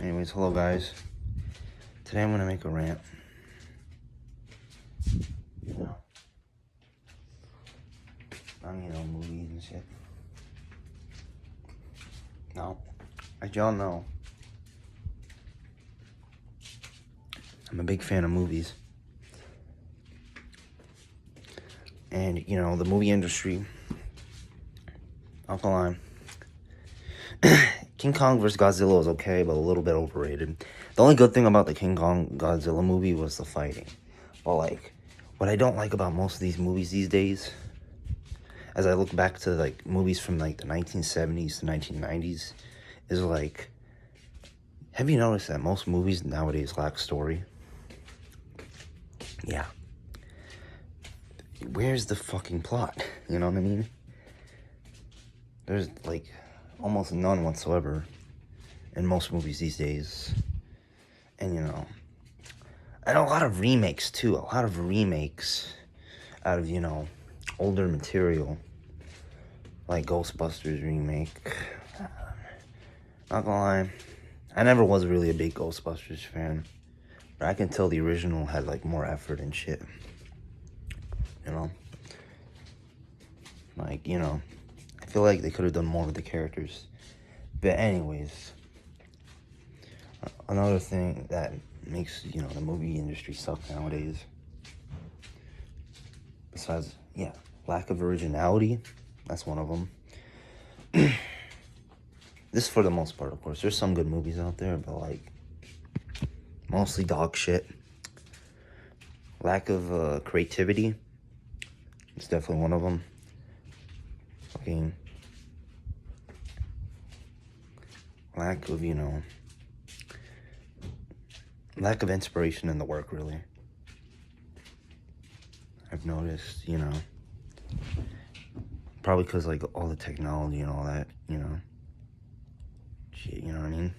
Anyways, hello guys. Today I'm gonna make a rant. On movies and shit. Now, as y'all know, I'm a big fan of movies. And, the movie industry, not gonna lie, King Kong vs. Godzilla was okay, but a little bit overrated. The only good thing about the King Kong Godzilla movie was the fighting. But, what I don't like about most of these movies these days, as I look back to, movies from, the 1970s to 1990s, is, have you noticed that most movies nowadays lack story? Yeah. Where's the fucking plot? You know what I mean? There's, almost none whatsoever in most movies these days. And, and a lot of remakes, too. A lot of remakes out of, older material. Like Ghostbusters remake. Not gonna lie, I never was really a big Ghostbusters fan. But I can tell the original had, more effort and shit. I feel like they could have done more with the characters. But anyways, another thing that makes, the movie industry suck nowadays, besides, lack of originality, that's one of them. This for the most part, of course. There's some good movies out there, but, mostly dog shit. Lack of creativity. It's definitely one of them. Fucking lack of, lack of inspiration in the work, really. I've noticed, probably because, all the technology and all that, shit, you know what I mean?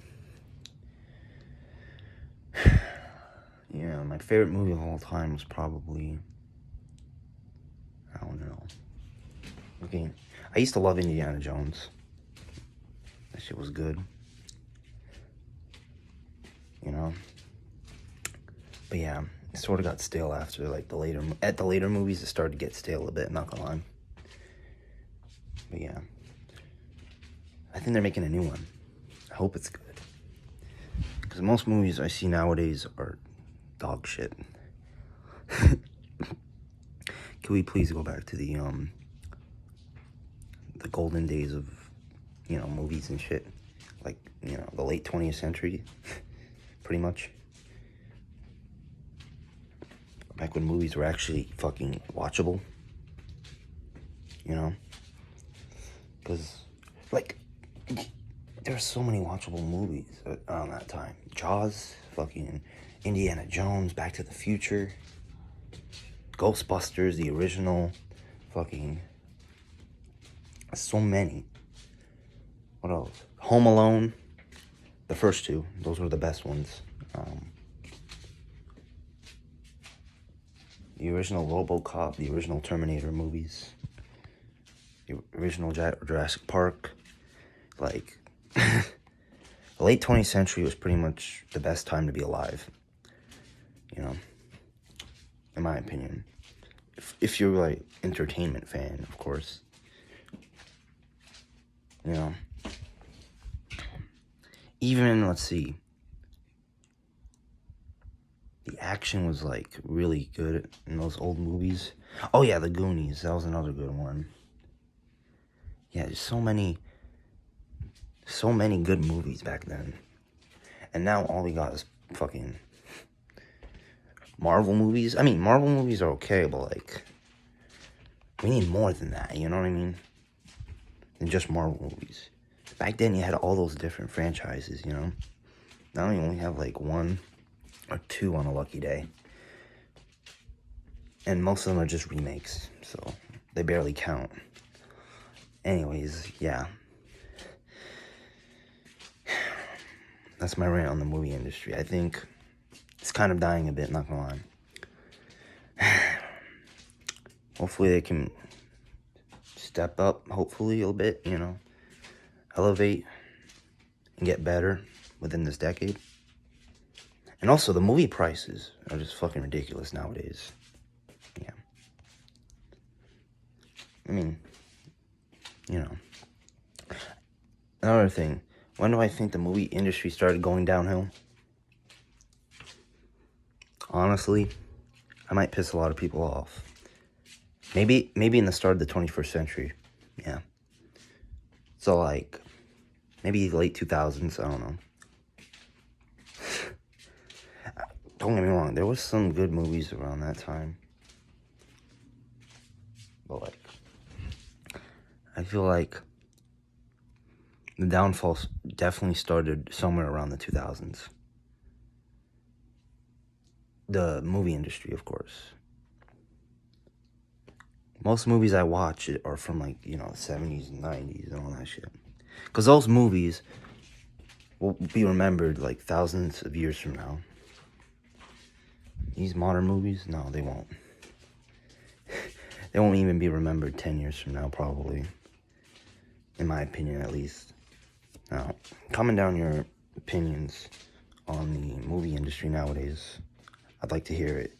Yeah, my favorite movie of all time was probably, I don't know. Okay, I used to love Indiana Jones. That shit was good. But yeah, it sort of got stale after, the later movies, it started to get stale a bit, not gonna lie. But yeah, I think they're making a new one. I hope it's good. Because most movies I see nowadays are dog shit. Can we please go back to the golden days of, movies and shit? The late 20th century, pretty much. Back when movies were actually fucking watchable. Because, there were so many watchable movies around that time. Jaws, fucking Indiana Jones, Back to the Future, Ghostbusters, the original, fucking, so many. What else? Home Alone, the first two, those were the best ones. The original RoboCop, the original Terminator movies, the original Jurassic Park, the late 20th century was pretty much the best time to be alive, in my opinion. If you're, entertainment fan, of course, Even, let's see, the action was, really good in those old movies. Oh, yeah, The Goonies, that was another good one. Yeah, there's so many good movies back then. And now all we got is fucking Marvel movies. I mean, Marvel movies are okay, but, we need more than that, you know what I mean? Than just Marvel movies. Back then, you had all those different franchises, Now you only have, one or two on a lucky day. And most of them are just remakes, so they barely count. Anyways, yeah. That's my rant on the movie industry. I think it's kind of dying a bit, not gonna lie. Hopefully they can step up, hopefully, a little bit, elevate and get better. within this decade. And also, the movie prices are just fucking ridiculous nowadays. Yeah. I mean, you know. Another thing, when do I think the movie industry started going downhill? Honestly, I might piss a lot of people off. Maybe in the start of the 21st century. Yeah. So, like, maybe late 2000s, I don't know. Don't get me wrong, there was some good movies around that time. But, like, I feel like the downfall definitely started somewhere around the 2000s. The movie industry, of course. Most movies I watch are from, like, you know, the 70s and 90s and all that shit. Because those movies will be remembered, like, thousands of years from now. These modern movies, no, they won't. They won't even be remembered 10 years from now, probably. In my opinion, at least. Now, comment down your opinions on the movie industry nowadays. I'd like to hear it.